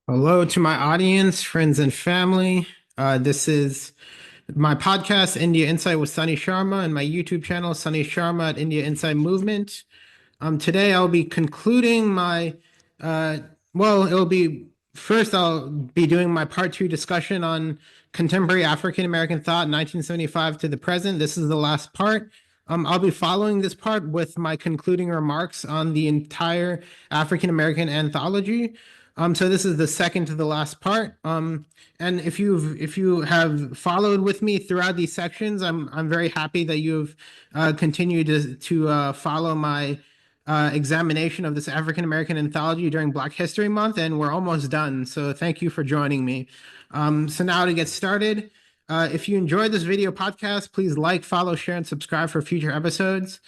Hello to my audience, friends, and family. This is my podcast, India Insight with Sunny Sharma, and my YouTube channel, Sunny Sharma at India Insight Movement. Today I'll be concluding my, uh, it'll be first I'll be doing my part two discussion on contemporary African American thought, 1975 to the present. This is the last part. I'll be following this part with my concluding remarks on the entire African American anthology. So this is the second to the last part. And if you have followed with me throughout these sections, I'm very happy that you've continued to follow my examination of this African American anthology during Black History Month, and we're almost done. So thank you for joining me. So now to get started, if you enjoyed this video podcast, please like, follow, share, and subscribe for future episodes.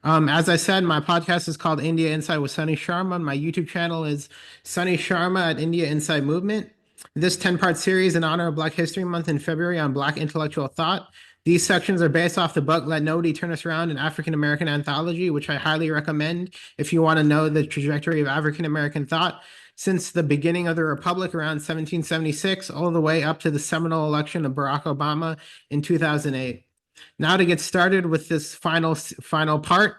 As I said, my podcast is called India Insight with Sunny Sharma. My YouTube channel is Sunny Sharma at India Insight Movement. This 10-part series in honor of Black History Month in February on Black intellectual thought. These sections are based off the book Let Nobody Turn Us Around, an African American anthology, which I highly recommend if you want to know the trajectory of African American thought since the beginning of the Republic around 1776, all the way up to the seminal election of Barack Obama in 2008. Now to get started with this final part.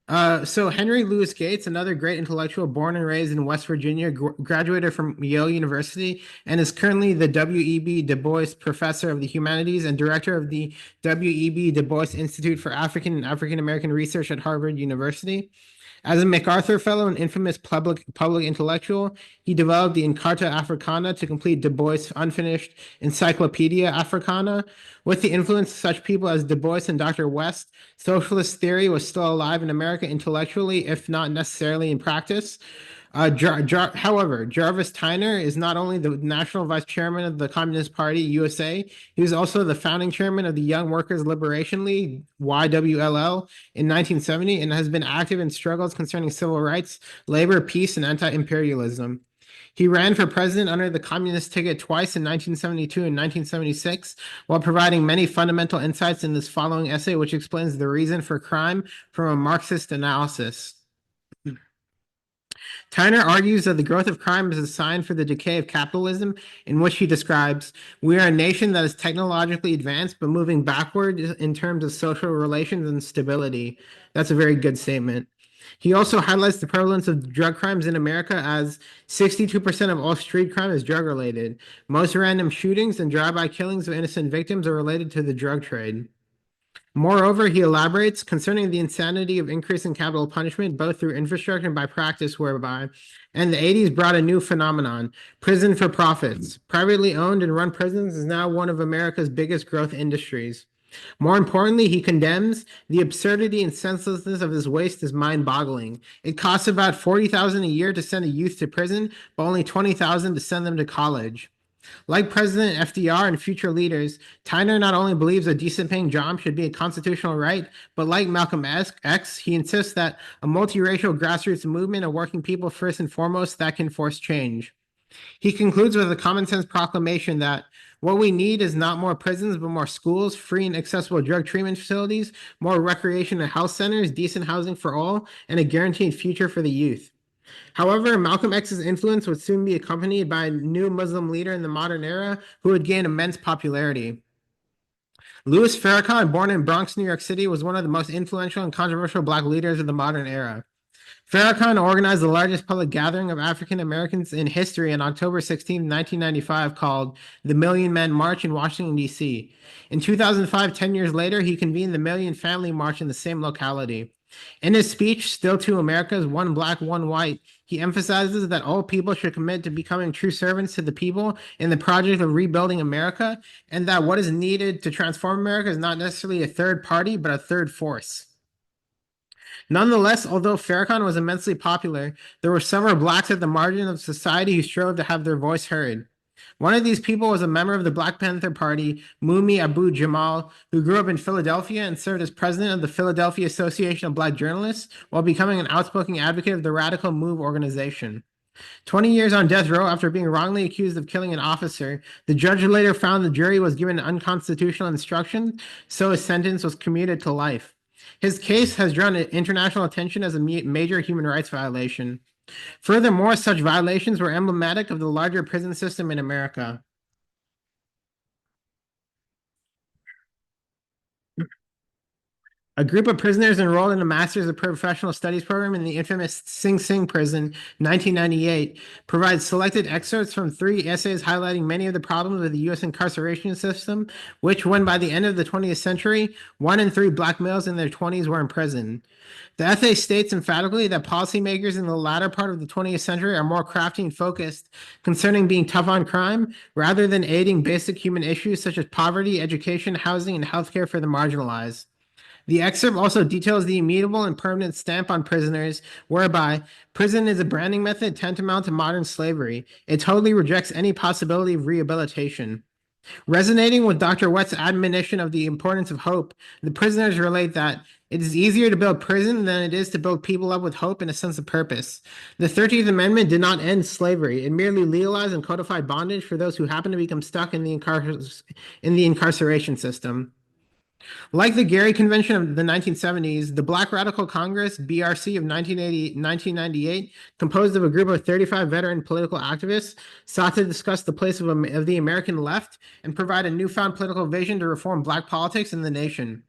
So Henry Louis Gates, another great intellectual born and raised in West Virginia, graduated from Yale University and is currently the W.E.B. Du Bois Professor of the Humanities and Director of the W.E.B. Du Bois Institute for African and African American Research at Harvard University. As a MacArthur Fellow and infamous public intellectual, he developed the Encarta Africana to complete Du Bois' unfinished Encyclopedia Africana. With the influence of such people as Du Bois and Dr. West, socialist theory was still alive in America intellectually, if not necessarily in practice. However, Jarvis Tyner is not only the national vice chairman of the Communist Party USA, he was also the founding chairman of the Young Workers' Liberation League, YWLL, in 1970 and has been active in struggles concerning civil rights, labor, peace, and anti-imperialism. He ran for president under the communist ticket twice in 1972 and 1976, while providing many fundamental insights in this following essay, which explains the reason for crime from a Marxist analysis. Tyner argues that the growth of crime is a sign for the decay of capitalism, in which he describes, we are a nation that is technologically advanced, but moving backward in terms of social relations and stability. That's a very good statement. He also highlights the prevalence of drug crimes in America as 62% of all street crime is drug related. Most random shootings and drive-by killings of innocent victims are related to the drug trade. Moreover, he elaborates concerning the insanity of increasing capital punishment, both through infrastructure and by practice, whereby, and the 80s brought a new phenomenon, prison for profits. Privately owned and run prisons is now one of America's biggest growth industries. More importantly, he condemns the absurdity and senselessness of this waste is mind-boggling. It costs about $40,000 a year to send a youth to prison, but only $20,000 to send them to college. Like President FDR and future leaders, Tyner not only believes a decent paying job should be a constitutional right, but like Malcolm X, he insists that a multiracial grassroots movement of working people first and foremost that can force change. He concludes with a common sense proclamation that what we need is not more prisons, but more schools, free and accessible drug treatment facilities, more recreation and health centers, decent housing for all, and a guaranteed future for the youth. However, Malcolm X's influence would soon be accompanied by a new Muslim leader in the modern era who would gain immense popularity. Louis Farrakhan, born in Bronx, New York City, was one of the most influential and controversial Black leaders of the modern era. Farrakhan organized the largest public gathering of African Americans in history on October 16, 1995, called the Million Men March in Washington, D.C. In 2005, 10 years later, he convened the Million Family March in the same locality. In his speech, Still to America's One Black, One White, he emphasizes that all people should commit to becoming true servants to the people in the project of rebuilding America, and that what is needed to transform America is not necessarily a third party, but a third force. Nonetheless, although Farrakhan was immensely popular, there were several Blacks at the margin of society who strove to have their voice heard. One of these people was a member of the Black Panther Party, Mumi Abu Jamal, who grew up in Philadelphia and served as president of the Philadelphia Association of Black Journalists while becoming an outspoken advocate of the Radical Move organization. 20 years on death row after being wrongly accused of killing an officer, the judge later found the jury was given unconstitutional instruction, so his sentence was commuted to life. His case has drawn international attention as a major human rights violation. Furthermore, such violations were emblematic of the larger prison system in America. A group of prisoners enrolled in a Master's of Professional Studies program in the infamous Sing Sing prison, 1998, provides selected excerpts from three essays highlighting many of the problems with the U.S. incarceration system, which, when by the end of the 20th century, 1 in 3 black males in their 20s were in prison. The essay states emphatically that policymakers in the latter part of the 20th century are more crafty and focused concerning being tough on crime rather than aiding basic human issues such as poverty, education, housing, and healthcare for the marginalized. The excerpt also details the immutable and permanent stamp on prisoners, whereby prison is a branding method tantamount to modern slavery. It totally rejects any possibility of rehabilitation. Resonating with Dr. West's admonition of the importance of hope, the prisoners relate that it is easier to build prison than it is to build people up with hope and a sense of purpose. The 13th Amendment did not end slavery. It merely legalized and codified bondage for those who happen to become stuck in the incarceration system. Like the Gary Convention of the 1970s, the Black Radical Congress, BRC of 1998, composed of a group of 35 veteran political activists, sought to discuss the place of the American left and provide a newfound political vision to reform Black politics in the nation.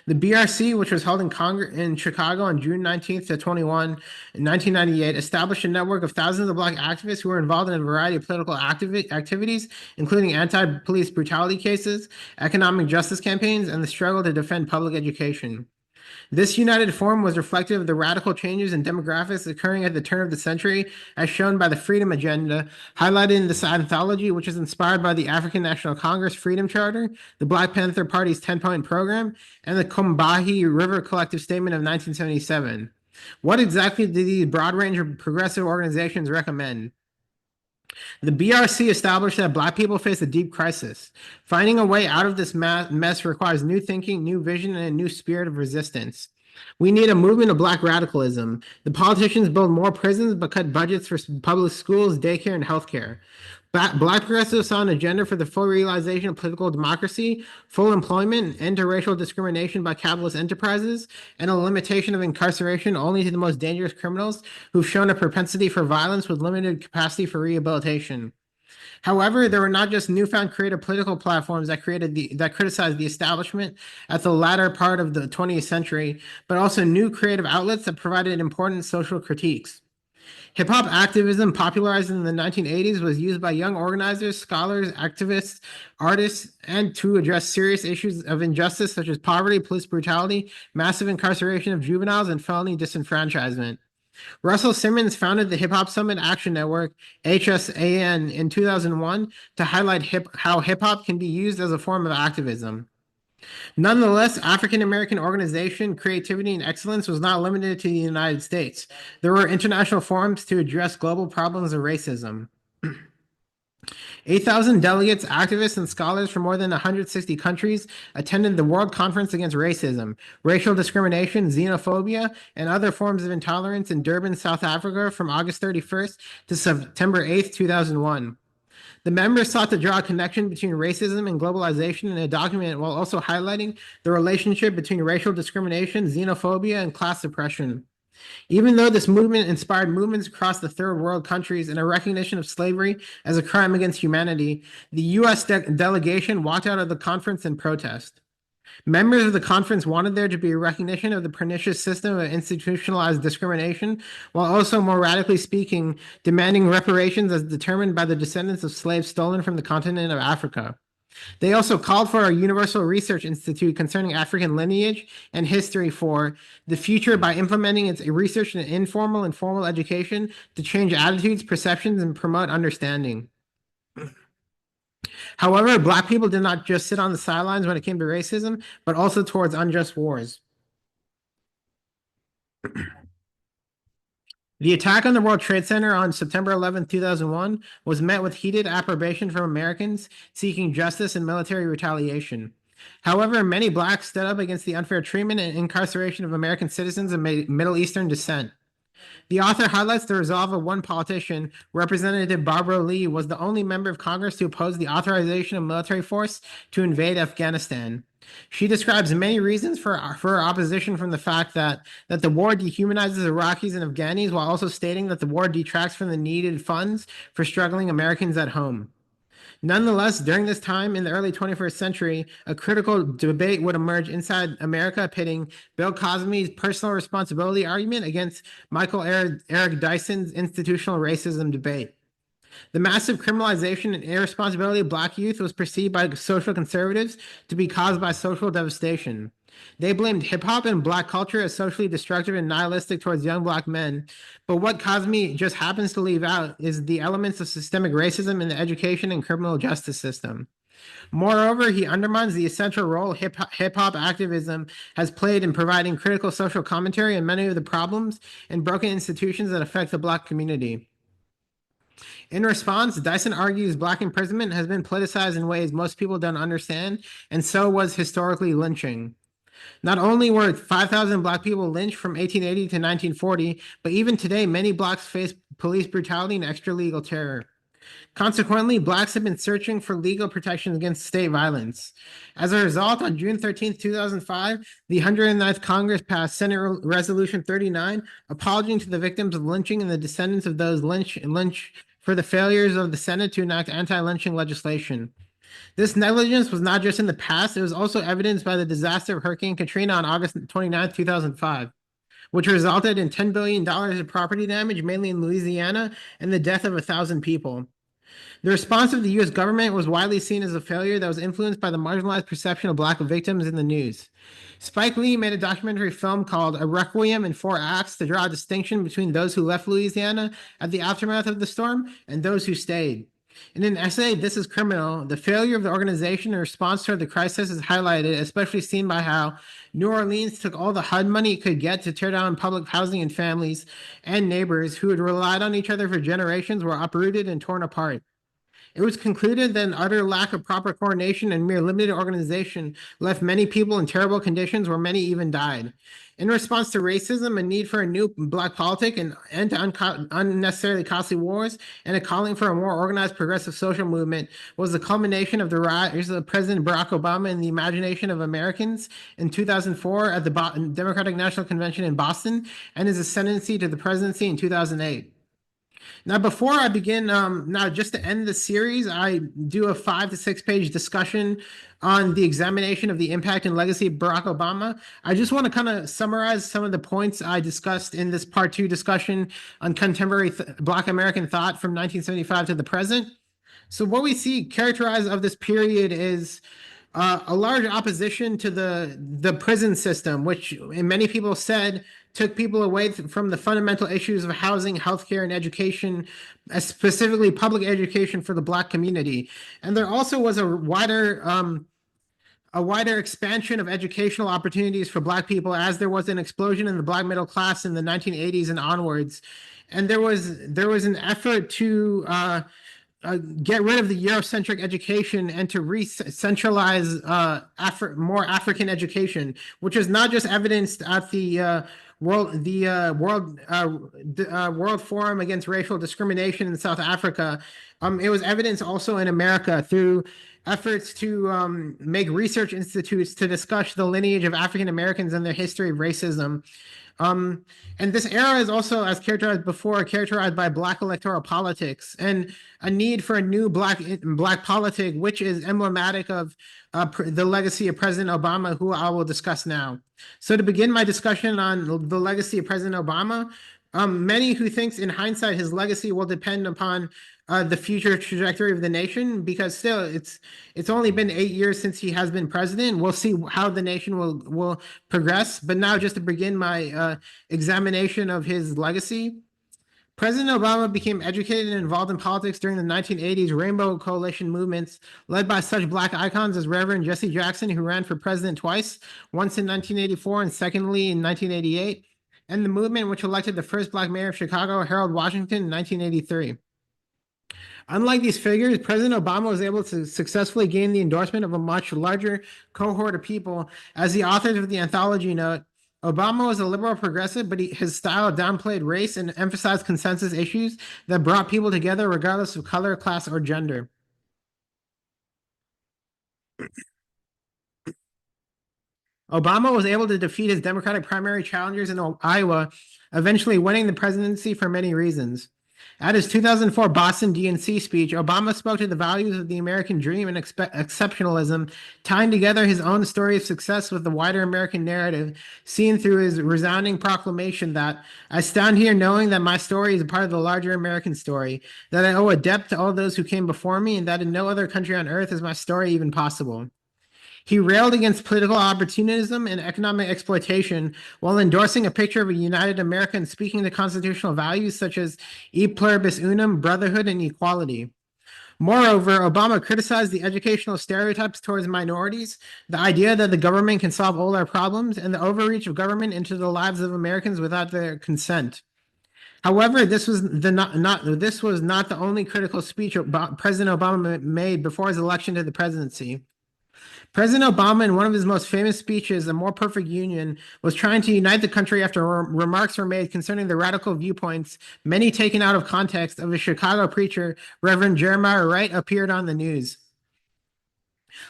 The BRC, which was held in Chicago on June 19th to 21, 1998, established a network of thousands of Black activists who were involved in a variety of political activities, including anti-police brutality cases, economic justice campaigns, and the struggle to defend public education. This united forum was reflective of the radical changes in demographics occurring at the turn of the century, as shown by the Freedom Agenda, highlighted in this anthology, which is inspired by the African National Congress Freedom Charter, the Black Panther Party's 10-point program, and the Combahee River Collective Statement of 1977. What exactly do these broad range of progressive organizations recommend? The BRC established that Black people face a deep crisis. Finding a way out of this mess requires new thinking, new vision, and a new spirit of resistance. We need a movement of Black radicalism. The politicians build more prisons but cut budgets for public schools, daycare, and healthcare. Black progressives saw an agenda for the full realization of political democracy, full employment, end to racial discrimination by capitalist enterprises, and a limitation of incarceration only to the most dangerous criminals who've shown a propensity for violence with limited capacity for rehabilitation. However, there were not just newfound creative political platforms that criticized the establishment at the latter part of the 20th century, but also new creative outlets that provided important social critiques. Hip-hop activism, popularized in the 1980s, was used by young organizers, scholars, activists, artists, and to address serious issues of injustice such as poverty, police brutality, massive incarceration of juveniles, and felony disenfranchisement. Russell Simmons founded the Hip Hop Summit Action Network, HSAN, in 2001 to highlight how hip-hop can be used as a form of activism. Nonetheless, African American organization, creativity, and excellence was not limited to the United States. There were international forums to address global problems of racism. 8,000 delegates, activists, and scholars from more than 160 countries attended the World Conference Against Racism, Racial Discrimination, Xenophobia, and Other Forms of Intolerance in Durban, South Africa from August 31st to September 8th, 2001. The members sought to draw a connection between racism and globalization in a document while also highlighting the relationship between racial discrimination, xenophobia, and class oppression. Even though this movement inspired movements across the third world countries and a recognition of slavery as a crime against humanity, the U.S. delegation walked out of the conference in protest. Members of the conference wanted there to be a recognition of the pernicious system of institutionalized discrimination, while also, more radically speaking, demanding reparations as determined by the descendants of slaves stolen from the continent of Africa. They also called for a universal research institute concerning African lineage and history for the future by implementing its research in informal and formal education to change attitudes, perceptions, and promote understanding. However, Black people did not just sit on the sidelines when it came to racism, but also towards unjust wars. The attack on the World Trade Center on September 11, 2001 was met with heated approbation from Americans seeking justice and military retaliation. However, many Blacks stood up against the unfair treatment and incarceration of American citizens of Middle Eastern descent. The author highlights the resolve of one politician, Representative Barbara Lee, was the only member of Congress to oppose the authorization of military force to invade Afghanistan. She describes many reasons for her opposition from the fact that the war dehumanizes Iraqis and Afghanis, while also stating that the war detracts from the needed funds for struggling Americans at home. Nonetheless, during this time in the early 21st century, a critical debate would emerge inside America, pitting Bill Cosby's personal responsibility argument against Michael Eric Dyson's institutional racism debate. The massive criminalization and irresponsibility of Black youth was perceived by social conservatives to be caused by social devastation. They blamed hip hop and Black culture as socially destructive and nihilistic towards young Black men. But what Cosby just happens to leave out is the elements of systemic racism in the education and criminal justice system. Moreover, he undermines the essential role hip hop activism has played in providing critical social commentary on many of the problems and broken institutions that affect the Black community. In response, Dyson argues Black imprisonment has been politicized in ways most people don't understand, and so was historically lynching. Not only were 5,000 Black people lynched from 1880 to 1940, but even today, many Blacks face police brutality and extra-legal terror. Consequently, Blacks have been searching for legal protections against state violence. As a result, on June 13, 2005, the 109th Congress passed Senate Resolution 39, apologizing to the victims of lynching and the descendants of those lynched for the failures of the Senate to enact anti-lynching legislation. This negligence was not just in the past, it was also evidenced by the disaster of Hurricane Katrina on August 29, 2005, which resulted in $10 billion of property damage, mainly in Louisiana, and the death of 1,000 people. The response of the U.S. government was widely seen as a failure that was influenced by the marginalized perception of Black victims in the news. Spike Lee made a documentary film called A Requiem in 4 Acts to draw a distinction between those who left Louisiana at the aftermath of the storm and those who stayed. In an essay, This is Criminal, the failure of the organization in response to the crisis is highlighted, especially seen by how New Orleans took all the HUD money it could get to tear down public housing, and families and neighbors who had relied on each other for generations were uprooted and torn apart. It was concluded that an utter lack of proper coordination and mere limited organization left many people in terrible conditions, where many even died. In response to racism, a need for a new Black politic, and end to unnecessarily costly wars, and a calling for a more organized progressive social movement was the culmination of the rise of President Barack Obama in the imagination of Americans in 2004 at the Democratic National Convention in Boston, and his ascendancy to the presidency in 2008. Now, before I begin, just to end the series, I do a 5 to 6 page discussion on the examination of the impact and legacy of Barack Obama. I just want to kind of summarize some of the points I discussed in this part 2 discussion on contemporary Black American thought from 1975 to the present. So what we see characterized of this period is a large opposition to the prison system, which many people said took people away from the fundamental issues of housing, healthcare, and education, specifically public education for the Black community. And there also was a wider expansion of educational opportunities for Black people, as there was an explosion in the Black middle class in the 1980s and onwards. And there was an effort to get rid of the Eurocentric education and to re-centralize more African education, which is not just evidenced at the World Forum Against Racial Discrimination in South Africa. It was evidenced also in America through efforts to make research institutes to discuss the lineage of African Americans and their history of racism. And this era is also, as characterized before, characterized by Black electoral politics and a need for a new Black politic, which is emblematic of the legacy of President Obama, who I will discuss now. So to begin my discussion on the legacy of President Obama, many who thinks in hindsight his legacy will depend upon the future trajectory of the nation, because still it's only been 8 years since he has been president. We'll see how the nation will progress. But now, just to begin my examination of his legacy, President Obama became educated and involved in politics during the 1980s Rainbow Coalition movements, led by such Black icons as Reverend Jesse Jackson, who ran for president twice, once in 1984 and secondly in 1988, and the movement which elected the first Black mayor of Chicago, Harold Washington, in 1983. Unlike these figures, President Obama was able to successfully gain the endorsement of a much larger cohort of people. As the authors of the anthology note, Obama was a liberal progressive, but his style downplayed race and emphasized consensus issues that brought people together regardless of color, class, or gender. Obama was able to defeat his Democratic primary challengers in Iowa, eventually winning the presidency for many reasons. At his 2004 Boston DNC speech, Obama spoke to the values of the American dream and exceptionalism, tying together his own story of success with the wider American narrative, seen through his resounding proclamation that I stand here knowing that my story is a part of the larger American story, that I owe a debt to all those who came before me, and that in no other country on earth is my story even possible. He railed against political opportunism and economic exploitation while endorsing a picture of a united America and speaking to constitutional values such as e pluribus unum, brotherhood, and equality. Moreover, Obama criticized the educational stereotypes towards minorities, the idea that the government can solve all our problems, and the overreach of government into the lives of Americans without their consent. However, this was not the only critical speech President Obama made before his election to the presidency. President Obama, in one of his most famous speeches, A More Perfect Union, was trying to unite the country after remarks were made concerning the radical viewpoints, many taken out of context, of a Chicago preacher, Reverend Jeremiah Wright, appeared on the news.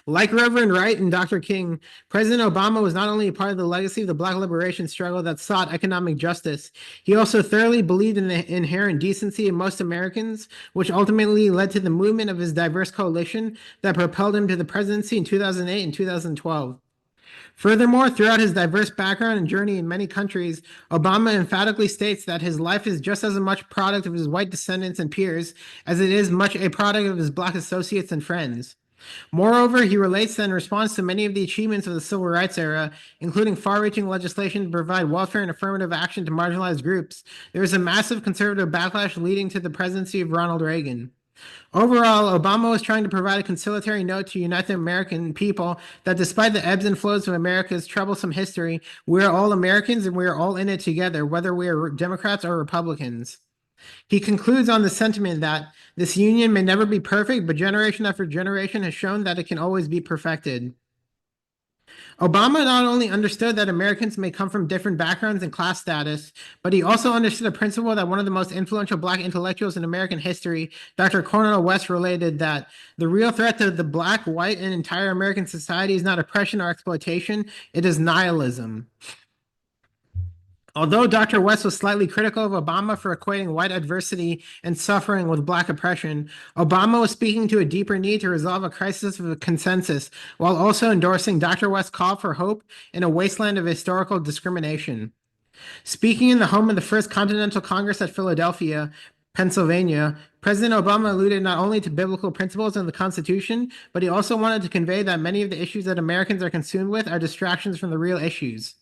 Like Reverend Wright and Dr. King, President Obama was not only a part of the legacy of the Black liberation struggle that sought economic justice, he also thoroughly believed in the inherent decency of most Americans, which ultimately led to the movement of his diverse coalition that propelled him to the presidency in 2008 and 2012. Furthermore, throughout his diverse background and journey in many countries, Obama emphatically states that his life is just as much product of his white descendants and peers as it is much a product of his Black associates and friends. Moreover, he relates that in response to many of the achievements of the civil rights era, including far-reaching legislation to provide welfare and affirmative action to marginalized groups, there was a massive conservative backlash leading to the presidency of Ronald Reagan. Overall, Obama was trying to provide a conciliatory note to unite the American people that despite the ebbs and flows of America's troublesome history, we are all Americans and we are all in it together, whether we are Democrats or Republicans. He concludes on the sentiment that this union may never be perfect, but generation after generation has shown that it can always be perfected. Obama not only understood that Americans may come from different backgrounds and class status, but he also understood a principle that one of the most influential Black intellectuals in American history, Dr. Cornell West, related that the real threat to the Black, white, and entire American society is not oppression or exploitation, it is nihilism. Although Dr. West was slightly critical of Obama for equating white adversity and suffering with Black oppression, Obama was speaking to a deeper need to resolve a crisis of consensus while also endorsing Dr. West's call for hope in a wasteland of historical discrimination. Speaking in the home of the First Continental Congress at Philadelphia, Pennsylvania, President Obama alluded not only to biblical principles and the Constitution, but he also wanted to convey that many of the issues that Americans are consumed with are distractions from the real issues.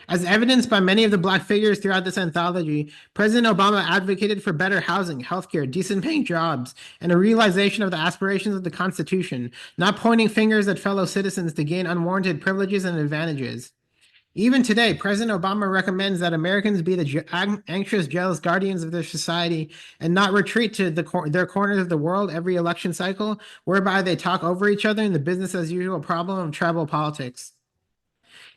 As evidenced by many of the Black figures throughout this anthology, President Obama advocated for better housing, healthcare, decent paying jobs, and a realization of the aspirations of the Constitution, not pointing fingers at fellow citizens to gain unwarranted privileges and advantages. Even today, President Obama recommends that Americans be the anxious, jealous guardians of their society and not retreat to their corners of the world every election cycle, whereby they talk over each other in the business as usual problem of tribal politics.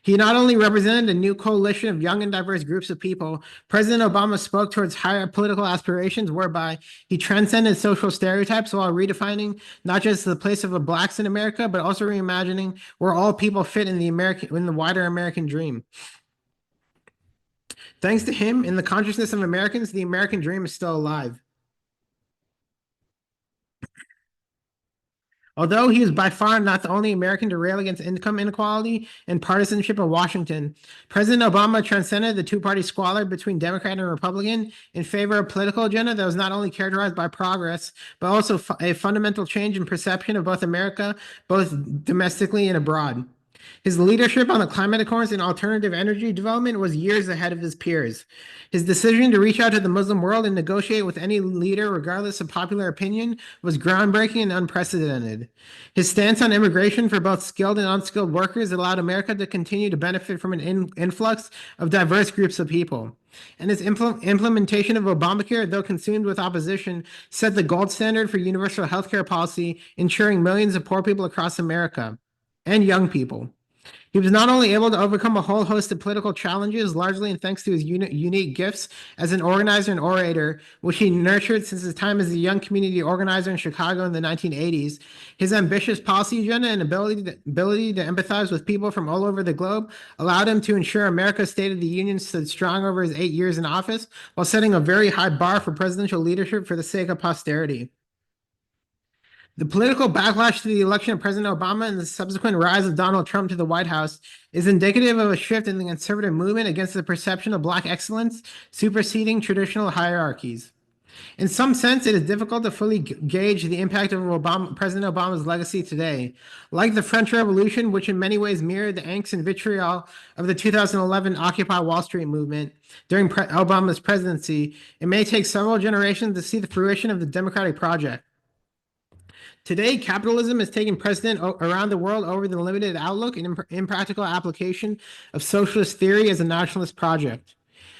He not only represented a new coalition of young and diverse groups of people, President Obama spoke towards higher political aspirations whereby he transcended social stereotypes while redefining not just the place of the Blacks in America, but also reimagining where all people fit in the wider American dream. Thanks to him, in the consciousness of Americans, the American dream is still alive. Although he is by far not the only American to rail against income inequality and partisanship in Washington, President Obama transcended the two-party squalor between Democrat and Republican in favor of a political agenda that was not only characterized by progress, but also a fundamental change in perception of both America, both domestically and abroad. His leadership on the climate accords and alternative energy development was years ahead of his peers. His decision to reach out to the Muslim world and negotiate with any leader, regardless of popular opinion, was groundbreaking and unprecedented. His stance on immigration for both skilled and unskilled workers allowed America to continue to benefit from an influx of diverse groups of people. And his implementation of Obamacare, though consumed with opposition, set the gold standard for universal healthcare policy, ensuring millions of poor people across America and young people. He was not only able to overcome a whole host of political challenges, largely and thanks to his unique gifts as an organizer and orator, which he nurtured since his time as a young community organizer in Chicago in the 1980s. His ambitious policy agenda and ability to empathize with people from all over the globe allowed him to ensure America's State of the Union stood strong over his 8 years in office, while setting a very high bar for presidential leadership for the sake of posterity. The political backlash to the election of President Obama and the subsequent rise of Donald Trump to the White House is indicative of a shift in the conservative movement against the perception of Black excellence superseding traditional hierarchies. In some sense, it is difficult to fully gauge the impact of President Obama's legacy today. Like the French Revolution, which in many ways mirrored the angst and vitriol of the 2011 Occupy Wall Street movement during Obama's presidency, it may take several generations to see the fruition of the democratic project. Today, capitalism is taking precedent around the world over the limited outlook and impractical application of socialist theory as a nationalist project.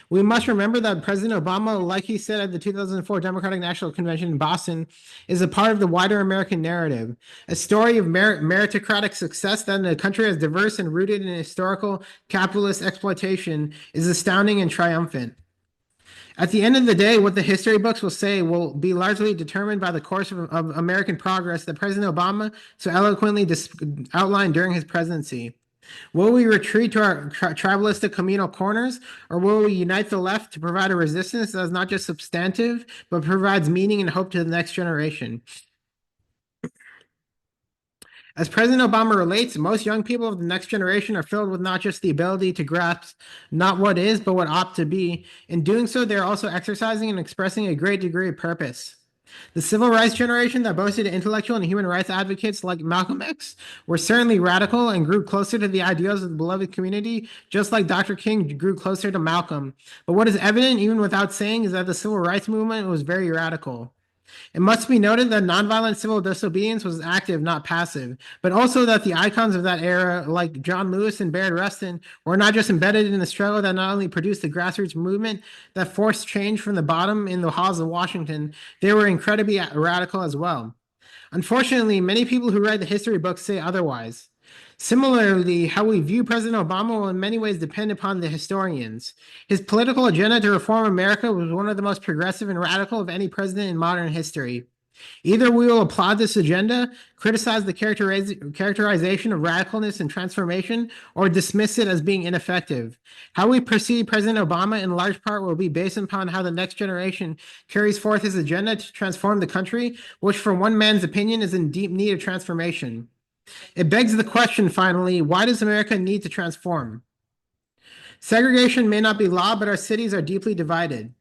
We must remember that President Obama, like he said at the 2004 Democratic National Convention in Boston, is a part of the wider American narrative, a story of meritocratic success that in a country as diverse and rooted in historical capitalist exploitation is astounding and triumphant. At the end of the day, what the history books will say will be largely determined by the course of American progress that President Obama so eloquently outlined during his presidency. Will we retreat to our tribalistic communal corners, or will we unite the left to provide a resistance that is not just substantive, but provides meaning and hope to the next generation? As President Obama relates, most young people of the next generation are filled with not just the ability to grasp not what is, but what ought to be. In doing so, they are also exercising and expressing a great degree of purpose. The civil rights generation that boasted intellectual and human rights advocates like Malcolm X were certainly radical and grew closer to the ideals of the beloved community, just like Dr. King grew closer to Malcolm. But what is evident, even without saying, is that the civil rights movement was very radical. It must be noted that nonviolent civil disobedience was active, not passive, but also that the icons of that era, like John Lewis and Bayard Rustin, were not just embedded in the struggle that not only produced the grassroots movement that forced change from the bottom in the halls of Washington, they were incredibly radical as well. Unfortunately, many people who write the history books say otherwise. Similarly, how we view President Obama will in many ways depend upon the historians. His political agenda to reform America was one of the most progressive and radical of any president in modern history. Either we will applaud this agenda, criticize the characterization of radicalness and transformation, or dismiss it as being ineffective. How we perceive President Obama in large part will be based upon how the next generation carries forth his agenda to transform the country, which for one man's opinion is in deep need of transformation. It begs the question, finally, why does America need to transform? Segregation may not be law, but our cities are deeply divided.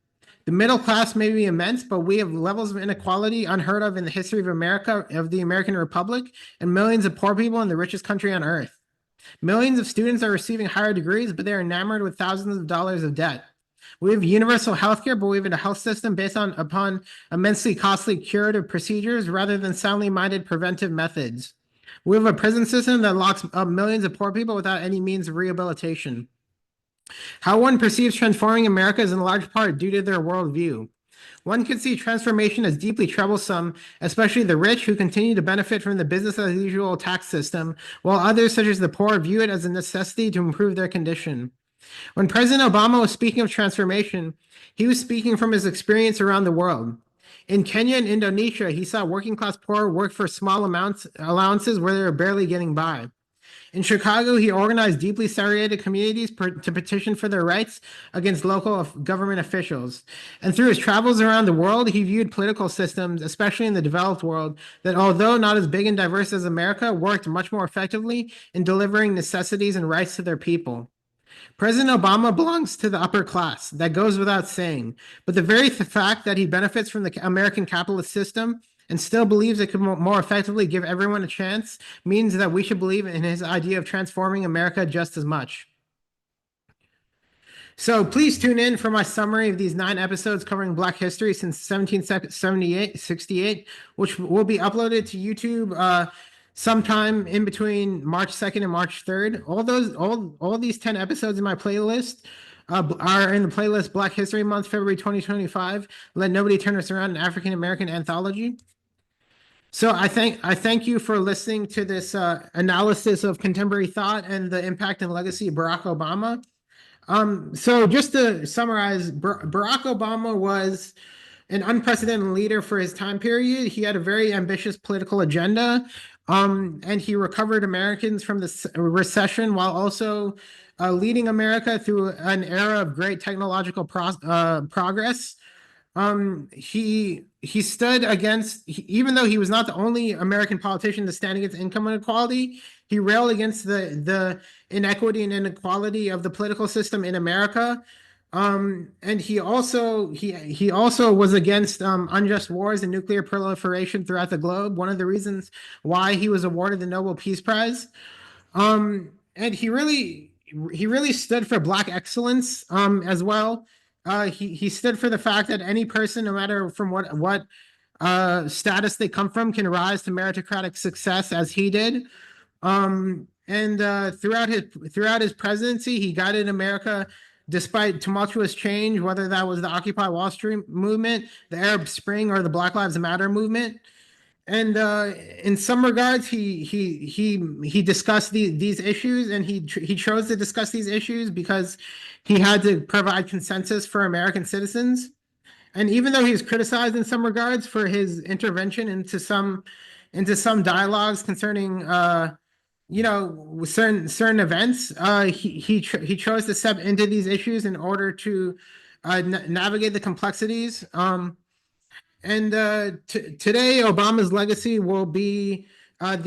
The middle class may be immense, but we have levels of inequality unheard of in the history of America, of the American Republic, and millions of poor people in the richest country on earth. Millions of students are receiving higher degrees, but they are enamored with thousands of dollars of debt. We have universal healthcare, but we have a health system based upon immensely costly curative procedures rather than soundly minded preventive methods. We have a prison system that locks up millions of poor people without any means of rehabilitation. How one perceives transforming America is in large part due to their worldview. One could see transformation as deeply troublesome, especially the rich who continue to benefit from the business as usual tax system, while others, such as the poor, view it as a necessity to improve their condition. When President Obama was speaking of transformation, he was speaking from his experience around the world. In Kenya and Indonesia, he saw working class poor work for small allowances where they were barely getting by. In Chicago, he organized deeply segregated communities to petition for their rights against local government officials. And through his travels around the world, he viewed political systems, especially in the developed world, that although not as big and diverse as America, worked much more effectively in delivering necessities and rights to their people. President Obama belongs to the upper class. That goes without saying. But the very fact that he benefits from the American capitalist system and still believes it could more effectively give everyone a chance means that we should believe in his idea of transforming America just as much. So please tune in for my summary of these 9 episodes covering Black history since 1768, which will be uploaded to YouTube sometime in between March 2nd and March 3rd. All these 10 episodes in my playlist are in the playlist Black History Month, February 2025. Let Nobody Turn Us Around, an African American anthology. So I thank you for listening to this analysis of contemporary thought and the impact and legacy of Barack Obama. So just to summarize, Barack Obama was an unprecedented leader for his time period. He had a very ambitious political agenda, and he recovered Americans from the recession while also leading America through an era of great technological progress. He stood against, even though he was not the only American politician to stand against income inequality, he railed against the inequity and inequality of the political system in America. And he also was against unjust wars and nuclear proliferation throughout the globe. One of the reasons why he was awarded the Nobel Peace Prize. And he really stood for Black excellence as well. He stood for the fact that any person, no matter from what status they come from, can rise to meritocratic success as he did. And throughout his presidency, he guided America despite tumultuous change, whether that was the Occupy Wall Street movement, the Arab Spring, or the Black Lives Matter movement. And in some regards, he discussed these issues, and he chose to discuss these issues because he had to provide consensus for American citizens. And even though he's criticized in some regards for his intervention into some dialogues concerning certain events, he chose to step into these issues in order to navigate the complexities. And today, Obama's legacy will be one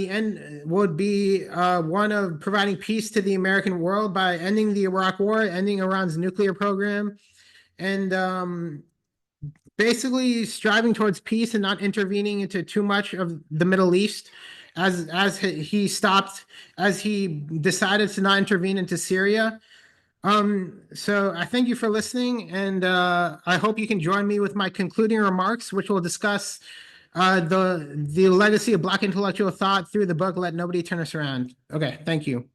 of providing peace to the American world by ending the Iraq War, ending Iran's nuclear program, and basically striving towards peace and not intervening into too much of the Middle East, as he decided to not intervene into Syria. So I thank you for listening, and I hope you can join me with my concluding remarks, which will discuss the legacy of Black intellectual thought through the book "Let Nobody Turn Us Around." Okay, thank you.